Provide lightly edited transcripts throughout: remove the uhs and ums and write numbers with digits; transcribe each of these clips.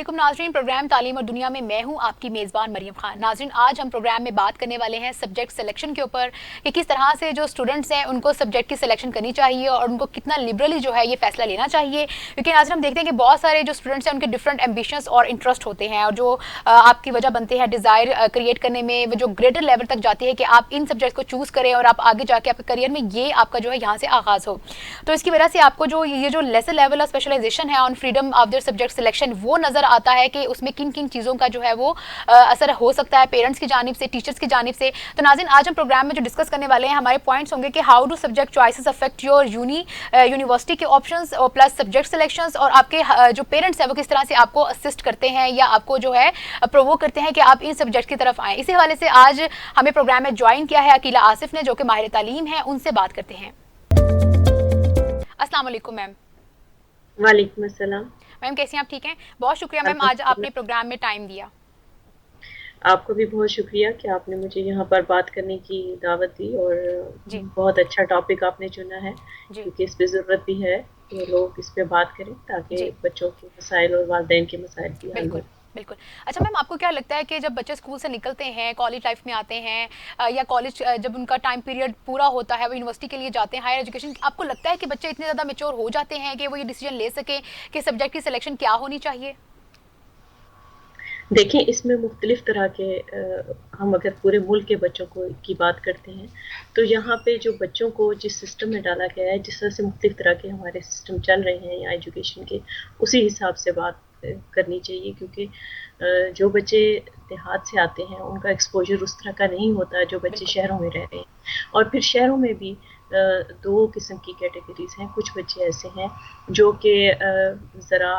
वालेकुम नाज़रीन, प्रोग्राम तालीम और दुनिया में मैं हूं आपकी मेज़बान मरियम खान। नाज़रीन, आज हम प्रोग्राम में बात करने वाले हैं सब्जेक्ट सिलेक्शन के ऊपर कि किस तरह से जो स्टूडेंट्स हैं उनको सब्जेक्ट की सिलेक्शन करनी चाहिए और उनको कितना लिबरली जो है ये फैसला लेना चाहिए। क्योंकि नाज़रीन हम देखते हैं कि बहुत सारे जो स्टूडेंट्स हैं उनके डिफरेंट एम्बिशंस और इंटरेस्ट होते हैं और जो आपकी वजह बनते हैं डिज़ायर क्रिएट करने में, वो जो ग्रेटर लेवल तक जाती है कि आप इन सब्जेक्ट को चूज़ करें और आप आगे जाके आपके करियर में ये आपका जो है यहाँ से आगाज़ हो। तो इसकी वजह से आपको जो ये जो लेसर लेवल ऑफ स्पेशलाइजेशन है on freedom of their subject selection, वो नज़र आता है कि उसमें किन किन चीज़ों का जो है वो असर हो सकता है पेरेंट्स की जानिब से, टीचर्स की जानिब से। तो नाज़रीन, आज हम प्रोग्राम में जो डिस्कस करने वाले हैं, हमारे पॉइंट्स होंगे कि how do subject choices affect your university के ऑप्शंस और प्लस सब्जेक्ट सिलेक्शंस, और आपके जो पेरेंट्स हैं वो किस तरह से आपको असिस्ट करते हैं या आपको जो है प्रोवोक करते हैं कि आप इन सब्जेक्ट की तरफ आएँ। इसी हवाले से आज हमें प्रोग्राम में ज्वाइन किया है अकीला आसिफ ने, जो कि माहिर तालीम है। उनसे बात करते हैं। अस्सलाम वालेकुम मैम। वालेकुम अस्सलाम। मैम कैसी हैं आप? ठीक हैं, बहुत शुक्रिया मैम, आज आपने अल्हम्दुलिल्लाह। प्रोग्राम में टाइम दिया। आपको भी बहुत शुक्रिया कि आपने मुझे यहाँ पर बात करने की दावत दी, और जी बहुत अच्छा टॉपिक आपने चुना है, जी क्योंकि इस पे ज़रूरत भी है कि लोग इस पे बात करें ताकि जी, बच्चों के मसाइल और वालिदैन के मसाइल भी हल बिल्कुल हो। बिल्कुल। अच्छा मैम, आपको क्या लगता है कि जब बच्चे स्कूल से निकलते हैं, कॉलेज लाइफ में आते हैं, या कॉलेज जब उनका टाइम पीरियड पूरा होता है, वो यूनिवर्सिटी के लिए जाते हैं, हायर एजुकेशन, आपको लगता है कि बच्चे इतने ज़्यादा मेच्योर हो जाते हैं कि वो ये डिसीजन ले सके कि सब्जेक्ट की सिलेक्शन क्या होनी चाहिए? देखिए, इसमें मुख्तलिफ तरह के हम अगर पूरे मुल्क के बच्चों को की बात करते हैं, तो यहाँ पे जो बच्चों को जिस सिस्टम में डाला गया है, जिस तरह से मुख्तलिफ तरह के हमारे सिस्टम चल रहे हैं यहाँ एजुकेशन के, उसी हिसाब से बात करनी चाहिए। क्योंकि जो बच्चे देहात से आते हैं उनका एक्सपोजर उस तरह का नहीं होता जो बच्चे बिल्कुल शहरों में रह रहे हैं। और फिर शहरों में भी दो किस्म की कैटेगरीज हैं। कुछ बच्चे ऐसे हैं जो कि ज़रा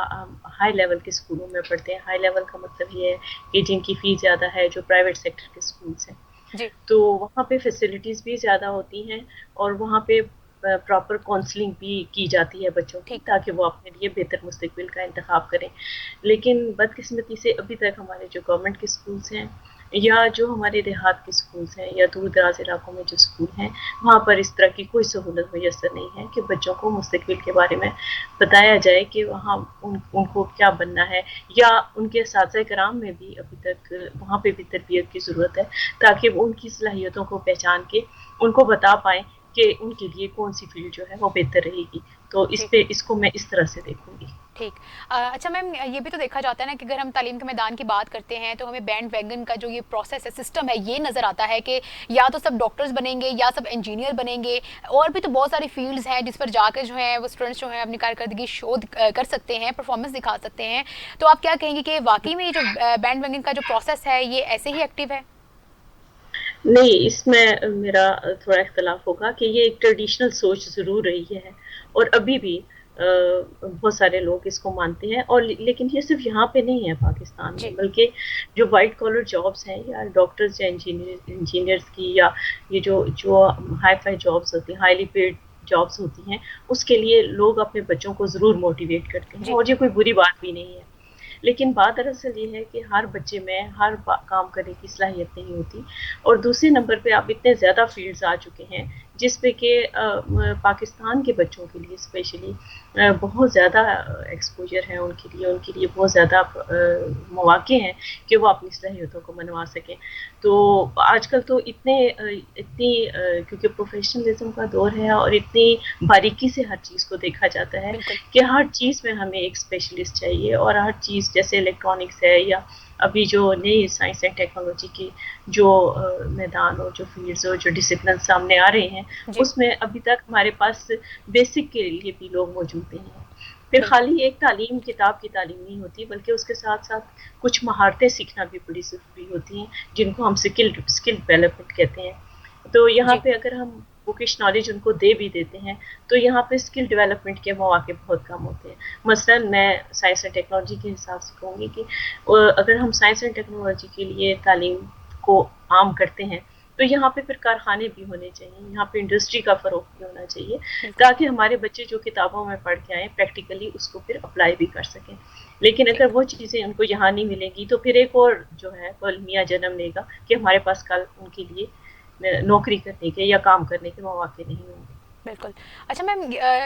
हाई लेवल के स्कूलों में पढ़ते हैं। हाई लेवल का मतलब ये है कि जिनकी फ़ीस ज़्यादा है, जो प्राइवेट सेक्टर के स्कूल्स हैं। जी तो वहाँ पे फैसिलिटीज़ भी ज़्यादा होती हैं, और वहाँ पे प्रॉपर काउंसलिंग भी की जाती है बच्चों की, ठीक। ताकि वो अपने लिए बेहतर मुस्तकबिल का इंतखाब करें। लेकिन बदकिस्मती से अभी तक हमारे जो गवर्नमेंट के स्कूल्स हैं, या जो हमारे देहात के स्कूल्स हैं, या दूर दराज इलाकों में जो स्कूल हैं, वहाँ पर इस तरह की कोई सहूलत मैसर नहीं है कि बच्चों को मुस्तकबिल के बारे में बताया जाए कि वहाँ उनको क्या बनना है। या उनके असातिज़ा कराम में भी अभी तक वहाँ पे भी तरबियत की ज़रूरत है, ताकि वो उनकी सलाहियतों को पहचान के उनको बता पाएँ कि उनके लिए कौन सी फील्ड जो है वो बेहतर रहेगी। तो जी इसको मैं इस तरह से देखूँगी। ठीक। अच्छा मैम, ये भी तो देखा जाता है ना कि अगर हम तालीम के मैदान की बात करते हैं तो हमें बैंड वैगन का जो ये प्रोसेस है, सिस्टम है, ये नज़र आता है कि या तो सब डॉक्टर्स बनेंगे या सब इंजीनियर बनेंगे, और भी तो बहुत सारी फील्ड्स हैं जिस पर जाकर जो है वो स्टूडेंट्स जो है अपनी कारकर्दगी शोध कर सकते हैं, परफॉर्मेंस दिखा सकते हैं। तो आप क्या कहेंगे कि वाकई में ये जो बैंड वैगन का जो प्रोसेस है ये ऐसे ही एक्टिव है? नहीं, इसमें मेरा थोड़ा इख्तलाफ होगा कि ये एक ट्रेडिशनल सोच ज़रूर रही है, और अभी भी बहुत सारे लोग इसको मानते हैं। और लेकिन ये सिर्फ यहाँ पे नहीं है पाकिस्तान में, जी बल्कि जो वाइट कॉलर जॉब्स हैं, या डॉक्टर्स या इंजीनियर्स की, या ये जो जो हाई फाई जॉब्स होती हैं, हाईली पेड जॉब्स होती हैं, उसके लिए लोग अपने बच्चों को ज़रूर मोटिवेट करते हैं, जी और ये कोई बुरी बात भी नहीं है। लेकिन बात दरअसल ये है कि हर बच्चे में हर काम करने की सलाहियत नहीं होती। और दूसरे नंबर पे अब इतने ज़्यादा फील्ड्स आ चुके हैं जिस पे कि पाकिस्तान के बच्चों के लिए स्पेशली बहुत ज़्यादा एक्सपोजर है उनके लिए बहुत ज़्यादा मौक़े हैं कि वो अपनी सलाहियतों को मनवा सकें। तो आजकल तो क्योंकि प्रोफेशनलिज्म का दौर है, और इतनी बारीकी से हर चीज़ को देखा जाता है बिल्कुल कि हर चीज़ में हमें एक स्पेशलिस्ट चाहिए। और हर चीज़ जैसे इलेक्ट्रॉनिक्स है, या अभी जो नई साइंस एंड टेक्नोलॉजी की जो मैदान और जो फील्ड्स और जो डिसिप्लिन सामने आ रहे हैं, जी उसमें अभी तक हमारे पास बेसिक के लिए भी लोग मौजूद नहीं हैं। फिर बिल्कुल खाली एक तालीम, किताब की तालीम नहीं होती, बल्कि उसके साथ साथ कुछ महारतें सीखना भी बड़ी ज़रूरी होती हैं, जिनको हम स्किल डेवलपमेंट कहते हैं। तो यहाँ जी पे अगर हम बुकिश नॉलेज उनको दे भी देते हैं, तो यहाँ पे स्किल डेवलपमेंट के मौके बहुत कम होते हैं। मसलन मैं साइंस एंड टेक्नोलॉजी के हिसाब से कहूँगी कि अगर हम साइंस एंड टेक्नोलॉजी के लिए तालीम को आम करते हैं, तो यहाँ पे फिर कारखाने भी होने चाहिए, यहाँ पे इंडस्ट्री का फ़रोग़ भी होना चाहिए, बिल्कुल ताकि हमारे बच्चे जो किताबों में पढ़ के आए प्रैक्टिकली उसको फिर अप्लाई भी कर सकें। लेकिन अगर ठीक। वो चीज़ें उनको यहाँ नहीं मिलेंगी, तो फिर एक और जो है वो अलमिया जन्म लेगा कि हमारे पास कल उनके लिए नौकरी करने के या काम करने के मौके नहीं होंगे। बिल्कुल। अच्छा मैम,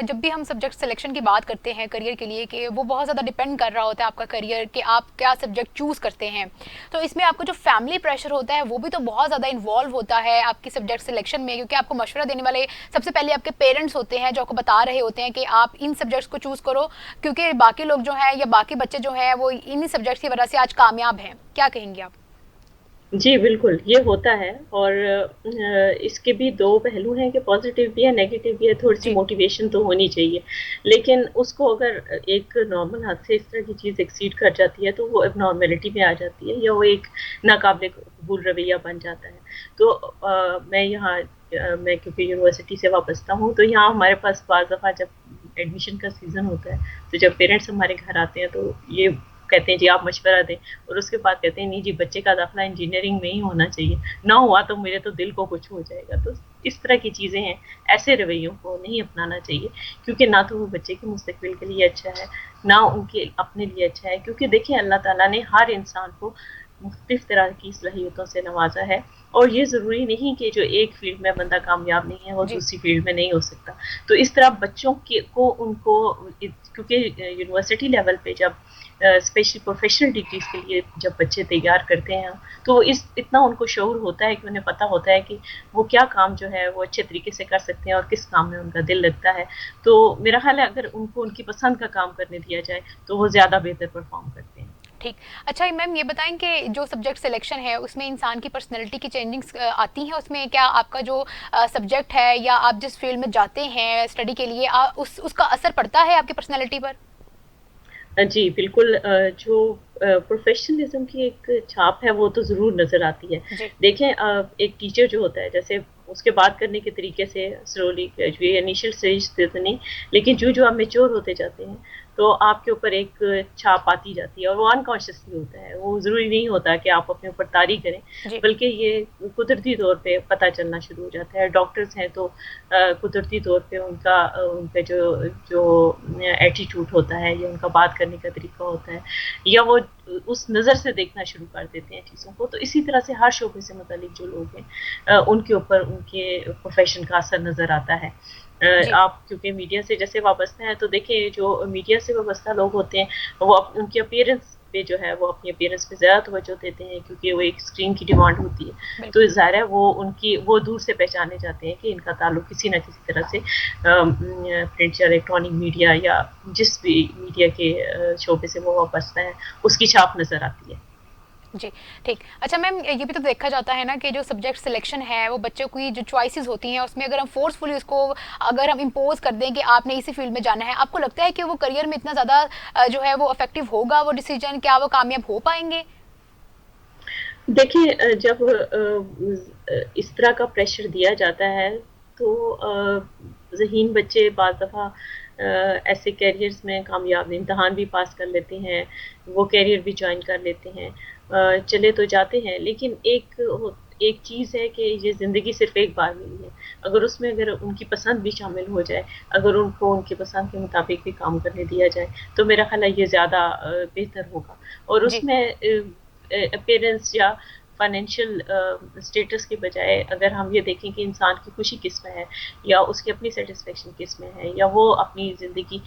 जब भी हम सब्जेक्ट सिलेक्शन की बात करते हैं करियर के लिए, कि वो बहुत ज़्यादा डिपेंड कर रहा होता है आपका करियर कि आप क्या सब्जेक्ट चूज़ करते हैं, तो इसमें आपको जो फैमिली प्रेशर होता है वो भी तो बहुत ज़्यादा इन्वॉल्व होता है आपकी सब्जेक्ट सिलेक्शन में, क्योंकि आपको मशवरा देने वाले सबसे पहले आपके पेरेंट्स होते हैं जो आपको बता रहे होते हैं कि आप इन सब्जेक्ट्स को चूज़ करो, क्योंकि बाकी लोग जो हैं या बाकी बच्चे जो हैं वो इन्हीं सब्जेक्ट्स की वजह से आज कामयाब हैं। क्या कहेंगे आप? जी, बिल्कुल, ये होता है। और इसके भी 2 पहलू हैं कि पॉज़िटिव भी है, नेगेटिव भी है, थोड़ी-सी जी। मोटिवेशन तो होनी चाहिए। लेकिन उसको अगर एक नॉर्मल हद से इस तरह की चीज़ एक्सीड कर जाती है, तो वो एबनॉर्मैलिटी में आ जाती है या वो एक नाक़ाबिले कबूल रवैया बन जाता है। तो मैं यहाँ मैं क्योंकि यूनिवर्सिटी से वाबस्ता हूँ, तो यहाँ हमारे पास बाज़ दफ़ा जब एडमिशन का सीज़न होता है, तो जब पेरेंट्स हमारे घर आते हैं, तो ये कहते हैं जी आप मशवरा दें, और उसके बाद कहते हैं नहीं जी बच्चे का दाखिला इंजीनियरिंग में ही होना चाहिए, ना हुआ तो मेरे तो दिल को कुछ हो जाएगा। तो इस तरह की चीज़ें हैं, ऐसे रवैयों को नहीं अपनाना चाहिए, क्योंकि ना तो वो बच्चे के मुस्तकबिल के लिए अच्छा है, ना उनके अपने लिए अच्छा है। क्योंकि देखिए अल्लाह ताला ने हर इंसान को मुख्तलिफ तरह की सलाहियतों से नवाजा है, और ये ज़रूरी नहीं कि जो एक फील्ड में बंदा कामयाब नहीं है वो जी। दूसरी फील्ड में नहीं हो सकता। तो इस तरह बच्चों के को उनको क्योंकि यूनिवर्सिटी लेवल पे जब स्पेशली प्रोफेशनल डिग्रीज के लिए जब बच्चे तैयार करते हैं, तो इस इतना उनको शऊर होता है कि उन्हें पता होता है कि वो क्या काम जो है वो अच्छे तरीके से कर सकते हैं और किस काम में उनका दिल लगता है। तो मेरा ख्याल है अगर उनको उनकी पसंद का काम करने दिया जाए तो वो ज़्यादा बेहतर परफॉर्म करते हैं। ठीक। अच्छा मैम, ये बताएं कि जो सब्जेक्ट सिलेक्शन है उसमें इंसान की पर्सनैलिटी की चेंजिंग्स आती हैं उसमें? क्या आपका जो सब्जेक्ट है या आप जिस फील्ड में जाते हैं स्टडी के लिए, उसका असर पड़ता है आपकी पर्सनैलिटी पर? जी, बिल्कुल। जो प्रोफ़ेशनलिज़्म की एक छाप है वो तो ज़रूर नज़र आती है। जी। देखें एक टीचर जो होता है जैसे उसके बात करने के तरीके से स्लोली ग्रेजुएट इनिशियल स्टेज से तो नहीं, लेकिन जो आप मैच्योर होते जाते हैं, तो आपके ऊपर एक छाप आती जाती है और वो अनकॉन्शियसली होता है। वो ज़रूरी नहीं होता कि आप अपने ऊपर तारी करें, जी। बल्कि ये कुदरती तौर पे पता चलना शुरू हो जाता है। डॉक्टर्स हैं तो कुदरती तौर पे उनका जो जो एटीट्यूड होता है या उनका बात करने का तरीका होता है, या वो उस नज़र से देखना शुरू कर देते हैं चीज़ों को। तो इसी तरह से हर शोबे से मुतालिक जो लोग हैं उनके ऊपर उनके प्रोफ़ेशन का असर नज़र आता है। जी। आप क्योंकि मीडिया से जैसे वाबस्ता हैं, तो देखिए जो मीडिया से वाबस्ता लोग होते हैं, वो उनकी अपीयरेंस पे जो है वो अपनी अपीयरेंस पे ज़्यादा तवज्जो देते हैं, क्योंकि वो एक स्क्रीन की डिमांड होती है। तो बिल्कुल। ज़ाहिर है वो दूर से पहचाने जाते हैं कि इनका ताल्लुक किसी न किसी तरह से प्रिंट या इलेक्ट्रॉनिक मीडिया या जिस भी मीडिया के शोबे से वो वाबस्ता है, उसकी छाप नज़र आती है। जी। ठीक। अच्छा मैम, ये भी तो देखा जाता है ना कि जो सब्जेक्ट सिलेक्शन है वो बच्चों की जो चॉइसेस होती हैं उसमें अगर हम फोर्सफुली उसको अगर हम इम्पोज कर दें कि आपने इसी फील्ड में जाना है, आपको लगता है कि वो करियर में इतना ज़्यादा जो है वो इफेक्टिव होगा वो डिसीजन? क्या वो कामयाब हो पाएंगे? देखिए जब इस तरह का प्रेशर दिया जाता है, तो ज़हीन बच्चे बाज़ दफ़ा ऐसे कैरियर्स में कामयाब इम्तिहान भी पास कर लेते हैं, वो कैरियर भी जॉइन कर लेते हैं, चले तो जाते हैं, लेकिन एक चीज़ है कि ये ज़िंदगी सिर्फ़ एक बार मिली है। अगर उनकी पसंद भी शामिल हो जाए, अगर उनको उनकी पसंद के मुताबिक भी काम करने दिया जाए, तो मेरा ख़्याल है ये ज़्यादा बेहतर होगा। और जी। उसमें अपीयरेंस या फाइनेंशियल स्टेटस के बजाय अगर हम ये देखें कि इंसान की खुशी किस में है, या उसकी अपनी सेटिस्फेक्शन किस में है, या वो अपनी ज़िंदगी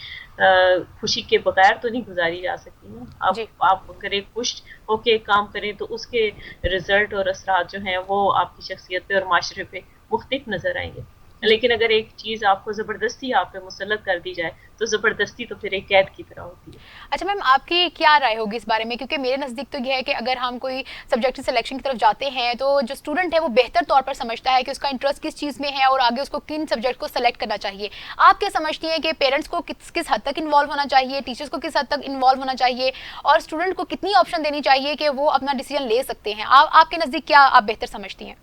खुशी के बगैर तो नहीं गुजारी जा सकती ना। जी। आप अगर एक खुश होके काम करें तो उसके रिजल्ट और असरात जो हैं वो आपकी शख्सियत पे और माशरे पे मुख्तलिफ नज़र आएंगे। जी। लेकिन अगर एक चीज़ आपको ज़बरदस्ती आप पे मुसल्लत कर दी जाए, तो ज़बरदस्ती तो फिर एक कैद की तरह होती है। अच्छा मैम, आपकी क्या राय होगी इस बारे में? क्योंकि मेरे नज़दीक तो ये है कि अगर हम कोई सब्जेक्ट की सिलेक्शन की तरफ जाते हैं तो जो स्टूडेंट है वो बेहतर तौर पर समझता है कि उसका इंटरेस्ट किस चीज़ में है और आगे उसको किन सब्जेक्ट को सेलेक्ट करना चाहिए। आप क्या समझती हैं कि पेरेंट्स को किस किस हद तक इन्वॉल्व होना चाहिए, टीचर्स को किस हद तक इन्वॉल्व होना चाहिए, और स्टूडेंट को कितनी ऑप्शन देनी चाहिए कि वो अपना डिसीजन ले सकते हैं? आपके नज़दीक क्या आप बेहतर समझती हैं?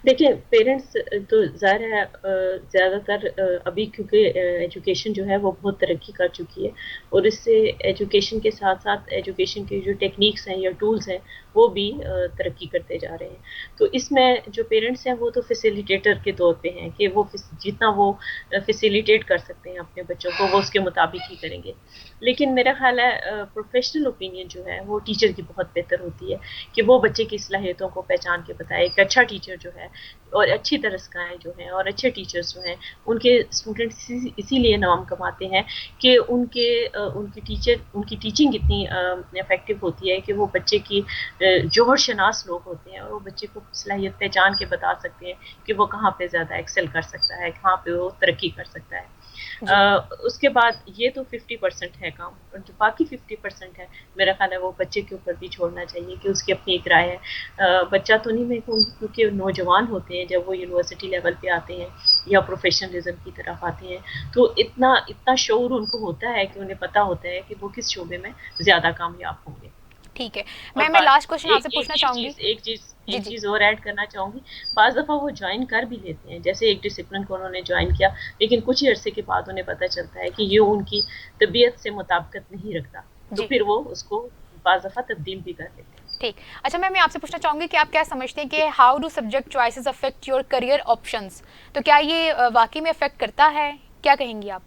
देखिए, पेरेंट्स तो ज़ाहिर है ज़्यादातर अभी क्योंकि एजुकेशन जो है वो बहुत तरक्की कर चुकी है, और इससे एजुकेशन के साथ-साथ एजुकेशन की जो टेक्निक्स हैं या टूल्स हैं, वो भी तरक्की करते जा रहे हैं। तो इसमें जो पेरेंट्स हैं वो तो फैसिलिटेटर के तौर पे हैं कि वो जितना वो फैसिलिटेट कर सकते हैं अपने बच्चों को, वो उसके मुताबिक ही करेंगे। लेकिन मेरा ख़्याल है प्रोफ़ेशनल ओपिनियन जो है वो टीचर की बहुत बेहतर होती है कि वो बच्चे की सलाहियतों को पहचान के बताए। एक अच्छा टीचर जो है اور اچھی درسگاہیں جو ہیں اور اچھے ٹیچرز جو ہیں ان کے اسٹوڈنٹس اسی لیے نام کماتے ہیں کہ ان کی ٹیچنگ اتنی افیکٹو ہوتی ہے کہ وہ بچے کی جوہر شناس لوگ ہوتے ہیں اور وہ بچے کو صلاحیت پہچان کے بتا سکتے ہیں کہ وہ کہاں پہ زیادہ ایکسل کر سکتا ہے, کہاں پہ وہ ترقی کر سکتا ہے. جی اس کے بعد یہ تو 50% ہے کام, اور جو باقی 50% ہے میرا خیال ہے وہ بچے کے اوپر بھی چھوڑنا چاہیے کہ اس کی اپنی ایک رائے ہے. بچہ تو نہیں, میں کہوں کیونکہ نوجوان ہوتے ہیں جب وہ یونیورسٹی لیول پہ آتے ہیں یا پروفیشنلزم کی طرف آتے ہیں تو اتنا شعور ان کو ہوتا ہے کہ انہیں پتہ ہوتا ہے کہ وہ کس شعبے میں زیادہ کامیاب ہوں گے. ٹھیک ہے, اور میں لاسٹ کوشچن آپ سے ایک پوچھنا چاہوں گی. جی ایک جی چیز اور ایڈ کرنا چاہوں گی. بعض دفعہ وہ جوائن کر بھی لیتے ہیں, جیسے ایک ڈسپلن کو انہوں نے جوائن کیا لیکن کچھ ہی عرصے کے بعد انہیں پتہ چلتا ہے کہ یہ ان کی طبیعت سے مطابقت نہیں رکھتا, تو جی پھر وہ اس کو بعض دفعہ تبدیل بھی کر لیتے ہیں. ٹھیک. اچھا میں آپ سے پوچھنا چاہوں گی کہ آپ کیا سمجھتے ہیں کہ how do subject choices affect your career options, تو کیا یہ واقعی میں افیکٹ کرتا ہے, کیا کہیں گی آپ؟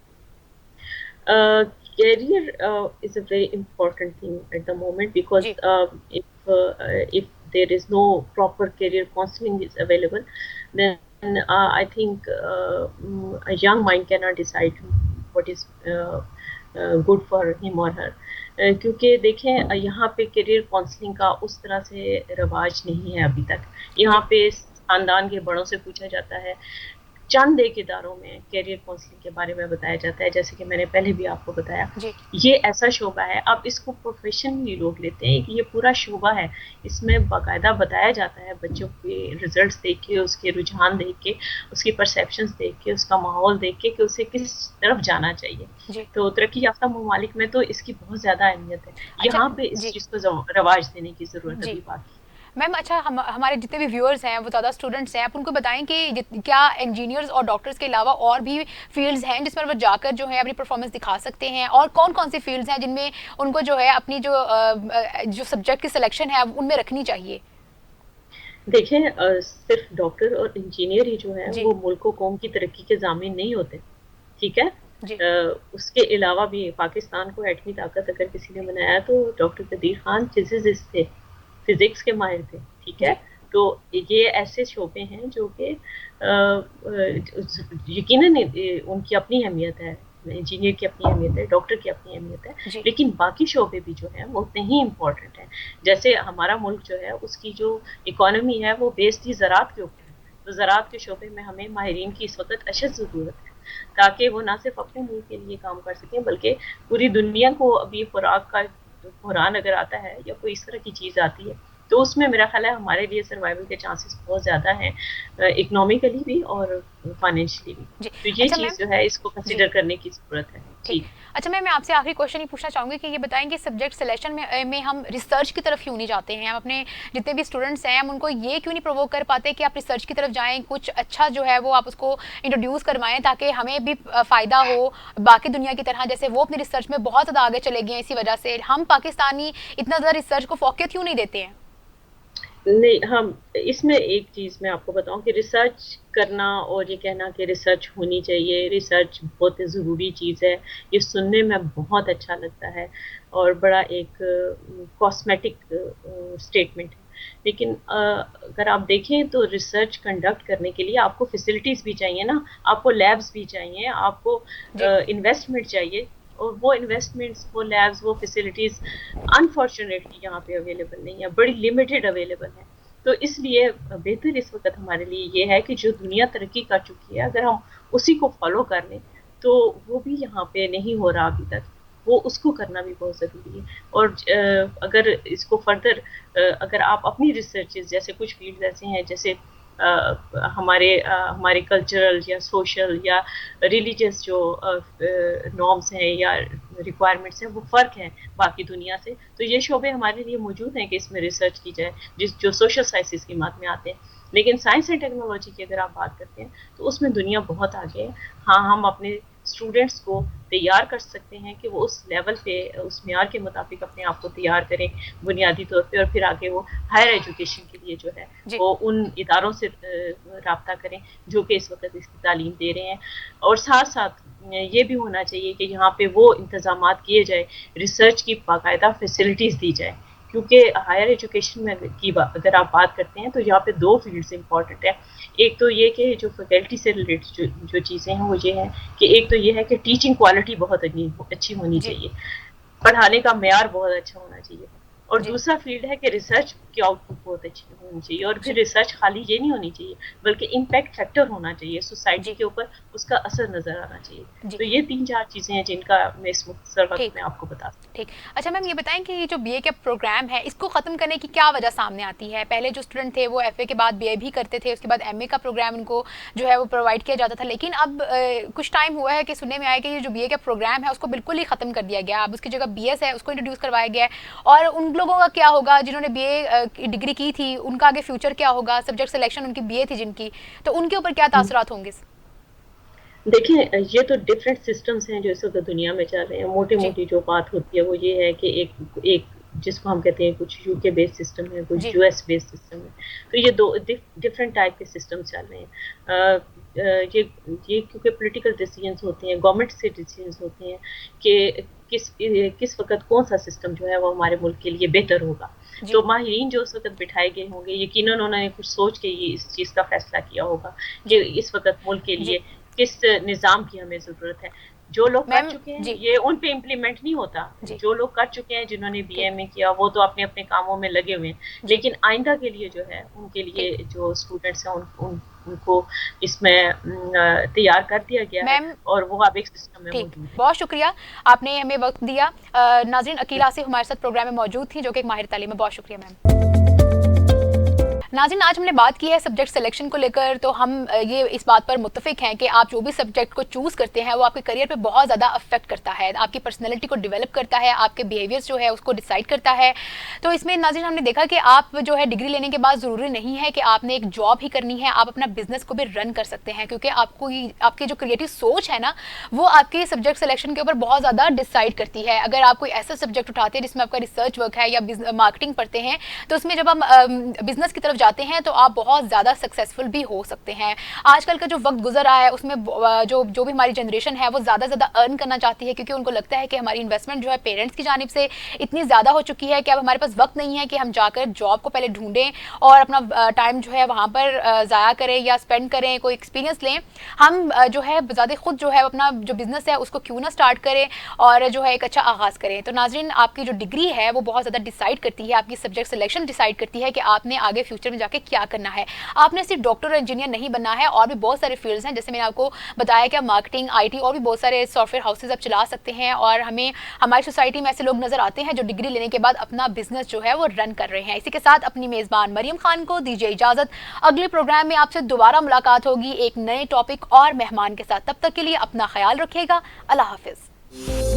Career is a very important thing at the moment because G if there is no proper career counseling is available, then I think a young mind cannot decide what is good for him or her. کیونکہ دیکھیں یہاں پہ career counselling کا اس طرح سے رواج نہیں ہے ابھی تک. جی یہاں پہ خاندان کے بڑوں سے پوچھا جاتا ہے, چند ایک اداروں میں کیریئر کاؤنسلنگ کے بارے میں بتایا جاتا ہے, جیسے کہ میں نے پہلے بھی آپ کو بتایا. جی یہ ایسا شعبہ ہے, اب اس کو پروفیشنلی لوگ لیتے ہیں کہ یہ پورا شعبہ ہے, اس میں باقاعدہ بتایا جاتا ہے بچوں کے ریزلٹس دیکھ کے, اس کے رجحان دیکھ کے, اس کی پرسیپشنز دیکھ کے, اس کا ماحول دیکھ کے کہ اسے کس طرف جانا چاہیے. جی تو ترقی یافتہ ممالک میں تو اس کی بہت زیادہ اہمیت ہے, اچھا یہاں پہ اس جی چیز کو رواج دینے کی ضرورت جی ابھی باقی. میم اچھا, ہمارے جتنے بھی ویورز ہیں وہ زیادہ اسٹوڈنٹس ہیں, آپ ان کو بتائیں کہ کیا انجینئرز اور ڈاکٹرز کے علاوہ اور بھی فیلڈز ہیں جس پر وہ جا کر جو ہے اپنی پرفارمنس دکھا سکتے ہیں, اور کون کون سی فیلڈز ہیں جن میں ان کو جو ہے اپنی جو سبجیکٹ کی سلیکشن ہے ان میں رکھنی چاہیے؟ دیکھیں صرف ڈاکٹر اور انجینئر ہی جو ہے جی وہ ملک و قوم کی ترقی کے ضامن نہیں ہوتے, ٹھیک ہے. جی اس کے علاوہ بھی پاکستان کو ایٹمی طاقت اگر کسی نے بنایا تو ڈاکٹر قدیر خان فزسسٹ تھے, فزکس کے ماہر تھے, ٹھیک ہے. جی تو یہ ایسے شعبے ہیں جو کہ یقیناً ان کی اپنی اہمیت ہے, انجینئر کی اپنی اہمیت ہے, ڈاکٹر کی اپنی اہمیت ہے, جی لیکن باقی شعبے بھی جو ہیں وہ اتنے ہی امپورٹنٹ ہیں. جیسے ہمارا ملک جو ہے اس کی جو اکانومی ہے وہ بیسڈ ہی زراعت کے اوپر ہے, تو زراعت کے شعبے میں ہمیں ماہرین کی اس وقت اشد ضرورت ہے تاکہ وہ نہ صرف اپنے ملک کے لیے کام کر سکیں بلکہ پوری دنیا کو. ابھی خوراک کا بحران اگر آتا ہے یا کوئی اس طرح کی چیز آتی ہے تو اس میں میرا خیال ہے ہمارے لیے سروائیول کے چانسز بہت زیادہ ہیں, اکنامکلی بھی اور فائنینشلی بھی. جی تو یہ اچھا میم. چیز جو ہے اس کو جی کنسیڈر کرنے کی ضرورت ہے. ٹھیک. جی اچھا میں آپ سے آخری کوشچن یہ پوچھنا چاہوں گی کہ یہ بتائیں کہ سبجیکٹ سلیکشن میں ہم ریسرچ کی طرف کیوں نہیں جاتے ہیں, ہم اپنے جتنے بھی اسٹوڈنٹس ہیں ہم ان کو یہ کیوں نہیں پرووک کر پاتے کہ آپ ریسرچ کی طرف جائیں, کچھ اچھا جو ہے وہ آپ اس کو انٹروڈیوس کروائیں تاکہ ہمیں بھی فائدہ ہو باقی دنیا کی طرح, جیسے وہ اپنی ریسرچ میں بہت زیادہ آگے چلے گئے ہیں, اسی وجہ سے ہم پاکستانی اتنا زیادہ ریسرچ کو فوقیت کیوں نہیں دیتے ہیں؟ نہیں, ہم اس میں ایک چیز میں آپ کو بتاؤں کہ ریسرچ کرنا اور یہ کہنا کہ ریسرچ ہونی چاہیے, ریسرچ بہت ضروری چیز ہے, یہ سننے میں بہت اچھا لگتا ہے اور بڑا ایک کاسمیٹک اسٹیٹمنٹ ہے. لیکن اگر آپ دیکھیں تو ریسرچ کنڈکٹ کرنے کے لیے آپ کو فیسلٹیز بھی چاہیے نا, آپ کو لیبس بھی چاہیے, آپ کو جی انویسٹمنٹ چاہیے, اور وہ انویسٹمنٹس, وہ لیبس, وہ فیسلٹیز انفارچونیٹلی یہاں پہ اویلیبل نہیں ہے, بڑی لمیٹڈ اویلیبل ہے. تو اس لیے بہتر اس وقت ہمارے لیے یہ ہے کہ جو دنیا ترقی کر چکی ہے اگر ہم اسی کو فالو کر لیں تو وہ بھی یہاں پہ نہیں ہو رہا ابھی تک, وہ اس کو کرنا بھی بہت ضروری ہے. اور اگر اس کو فردر اگر آپ اپنی ریسرچز, جیسے کچھ فیلڈ ایسے ہیں جیسے ہمارے کلچرل یا سوشل یا ریلیجیس جو نارمس ہیں یا ریکوائرمنٹس ہیں وہ فرق ہیں باقی دنیا سے, تو یہ شعبے ہمارے لیے موجود ہیں کہ اس میں ریسرچ کی جائے جو سوشل سائنسز کی مات میں آتے ہیں. لیکن سائنس اینڈ ٹیکنالوجی کی اگر آپ بات کرتے ہیں تو اس میں دنیا بہت آگے ہے. ہاں, ہم اپنے اسٹوڈنٹس کو تیار کر سکتے ہیں کہ وہ اس لیول پہ, اس معیار کے مطابق اپنے آپ کو تیار کریں بنیادی طور پہ, اور پھر آگے وہ ہائر ایجوکیشن کے لیے جو ہے جی وہ ان اداروں سے رابطہ کریں جو کہ اس وقت اس کی تعلیم دے رہے ہیں. اور ساتھ ساتھ یہ بھی ہونا چاہیے کہ یہاں پہ وہ انتظامات کیے جائے, ریسرچ کی باقاعدہ فیسلٹیز دی جائے, کیونکہ ہائر ایجوکیشن میں اگر آپ بات کرتے ہیں تو یہاں پہ 2 فیلڈز امپورٹنٹ ہیں. ایک تو یہ کہ جو فیکلٹی سے ریلیٹڈ جو چیزیں ہیں وہ یہ ہیں کہ ایک تو یہ ہے کہ ٹیچنگ کوالٹی بہت اچھی ہونی جی چاہیے, پڑھانے کا معیار بہت اچھا ہونا چاہیے, اور جی دوسرا فیلڈ ہے کہ ریسرچ کی آؤٹ پٹ بہت اچھی ہونی چاہیے, اور پھر جی ریسرچ خالی یہ نہیں ہونی چاہیے بلکہ امپیکٹ فیکٹر ہونا چاہیے, سوسائٹی جی کے اوپر اس کا اثر نظر آنا چاہیے. جی تو یہ 3-4 چیزیں ہیں جن کا میں اس مختصر وقت ٹھیک میں آپ کو بتا سکتی ٹھیک. اچھا میم یہ بتائیں کہ یہ جو بی اے کا پروگرام ہے اس کو ختم کرنے کی کیا وجہ سامنے آتی ہے؟ پہلے جو اسٹوڈنٹ تھے وہ ایف اے کے بعد بی اے بھی کرتے تھے, اس کے بعد ایم اے کا پروگرام ان کو جو ہے وہ پرووائڈ کیا جاتا تھا, لیکن اب کچھ ٹائم ہوا ہے کہ سننے میں آیا کہ یہ جو بی اے کا پروگرام ہے اس کو بالکل ہی ختم کر دیا گیا, اب اس کی جگہ بی ایس ہے اس کو انٹروڈیوس کروایا گیا ہے. اور ان لوگوں کا کیا ہوگا جنہوں نے بی اے ڈگری کی تھی, ان کا آگے فیوچر کیا ہوگا؟ سبجیکٹ سلیکشن ان کی بی اے تھی جن کی, تو ان کے اوپر کیا ہوں. تاثرات ہوں گے؟ دیکھیں یہ تو ڈفرینٹ سسٹمز ہیں جو اس وقت دنیا میں چل رہے ہیں. موٹی جی موٹی جو بات ہوتی ہے وہ یہ ہے کہ ایک جس کو ہم کہتے ہیں کچھ یو کے بیس سسٹم ہے, جی کچھ یو ایس بیس سسٹم ہے, تو یہ 2 ڈفرینٹ ٹائپ کے سسٹم چل رہے ہیں. یہ کیونکہ پولیٹیکل ڈیسیجنس ہوتے ہیں, گورنمنٹ سے ڈیسیجنس ہوتے ہیں کہ کس وقت کون سا سسٹم جو ہے وہ ہمارے ملک کے لیے بہتر ہوگا. جی تو ماہرین جو اس وقت بٹھائے گئے ہوں گے یقیناً انہوں نے کچھ سوچ کے یہ اس چیز کا فیصلہ کیا ہوگا جی کہ اس وقت ملک کے جی لیے کس نظام کی ہمیں ضرورت ہے. جو لوگ کر میم چکے ہیں جی یہ ان پہ امپلیمنٹ نہیں ہوتا, جی جو لوگ کر چکے ہیں جنہوں نے بی اے ٹھیک میں کیا وہ تو اپنے اپنے کاموں میں لگے ہوئے ہیں, جی لیکن آئندہ کے لیے جو ہے ان کے لیے ٹھیک. جو اسٹوڈنٹس ہیں ان کو اس میں تیار کر دیا گیا ہے, میم اور وہ اب ایک سسٹم میں ٹھیک, موجود ہے. بہت شکریہ آپ نے ہمیں وقت دیا. ناظرین عقیلہ آصف ہمارے ساتھ پروگرام میں موجود تھی جو کہ ایک ماہر تعلیم ہے. بہت شکریہ میم. ناظرین آج ہم نے بات کی ہے سبجیکٹ سلیکشن کو لے کر, تو ہم یہ اس بات پر متفق ہیں کہ آپ جو بھی سبجیکٹ کو چوز کرتے ہیں وہ آپ کے کریئر پہ بہت زیادہ افیکٹ کرتا ہے, آپ کی پرسنالٹی کو ڈیولپ کرتا ہے, آپ کے بیہیویئرس جو ہے اس کو ڈیسائیڈ کرتا ہے. تو اس میں ناظرین ہم نے دیکھا کہ آپ جو ہے ڈگری لینے کے بعد ضروری نہیں ہے کہ آپ نے ایک جاب ہی کرنی ہے, آپ اپنا بزنس کو بھی رن کر سکتے ہیں, کیونکہ آپ کی جو کریٹو سوچ ہے نا وہ آپ کی سبجیکٹ سلیکشن کے اوپر بہت زیادہ ڈیسائیڈ کرتی ہے. اگر آپ کوئی ایسا سبجیکٹ اٹھاتے ہیں جس میں آپ کا ریسرچ ورک ہے یا مارکیٹنگ پڑھتے ہیں, تو اس میں جب ہم بزنس کی طرف جاتے ہیں تو آپ بہت زیادہ سکسیزفل بھی ہو سکتے ہیں. آج کل کا جو وقت گزر رہا ہے اس میں جو بھی ہماری جنریشن ہے وہ زیادہ زیادہ ارن کرنا چاہتی ہے, کیونکہ ان کو لگتا ہے کہ ہماری انویسٹمنٹ جو ہے پیرنٹس کی جانب سے اتنی زیادہ ہو چکی ہے کہ اب ہمارے پاس وقت نہیں ہے کہ ہم جا کر جاب کو پہلے ڈھونڈیں اور اپنا ٹائم جو ہے وہاں پر ضائع کریں یا اسپینڈ کریں, کوئی ایکسپیرینس لیں. ہم جو ہے زیادہ خود جو ہے اپنا جو بزنس ہے اس کو کیوں نہ اسٹارٹ کریں اور جو ہے ایک اچھا آغاز کریں. تو ناظرین آپ کی جو ڈگری ہے وہ بہت زیادہ ڈیسائیڈ کرتی ہے, آپ کی سبجیکٹ سلیکشن ڈیسائیڈ کرتی ہے کہ آپ نے آگے فیوچر میں جا کے کیا کرنا ہے. آپ نے صرف ڈاکٹر اور انجینئر نہیں بننا ہے, اور بھی بہت سارے فیلڈز ہیں جیسے میں نے آپ کو بتایا کہ مارکیٹنگ, آئی ٹی اور بھی بہت سارے سافٹ ویئر ہاؤسز آپ چلا سکتے ہیں. اور ہماری سوسائٹی میں ایسے لوگ نظر آتے ہیں جو ڈگری لینے کے بعد اپنا بزنس جو ہے وہ رن کر رہے ہیں. اسی کے ساتھ اپنی میزبان مریم خان کو دیجیے اجازت, اگلے پروگرام میں آپ سے دوبارہ ملاقات ہوگی ایک نئے ٹاپک اور مہمان کے ساتھ. تب تک کے لیے اپنا خیال رکھیے گا. اللہ حافظ.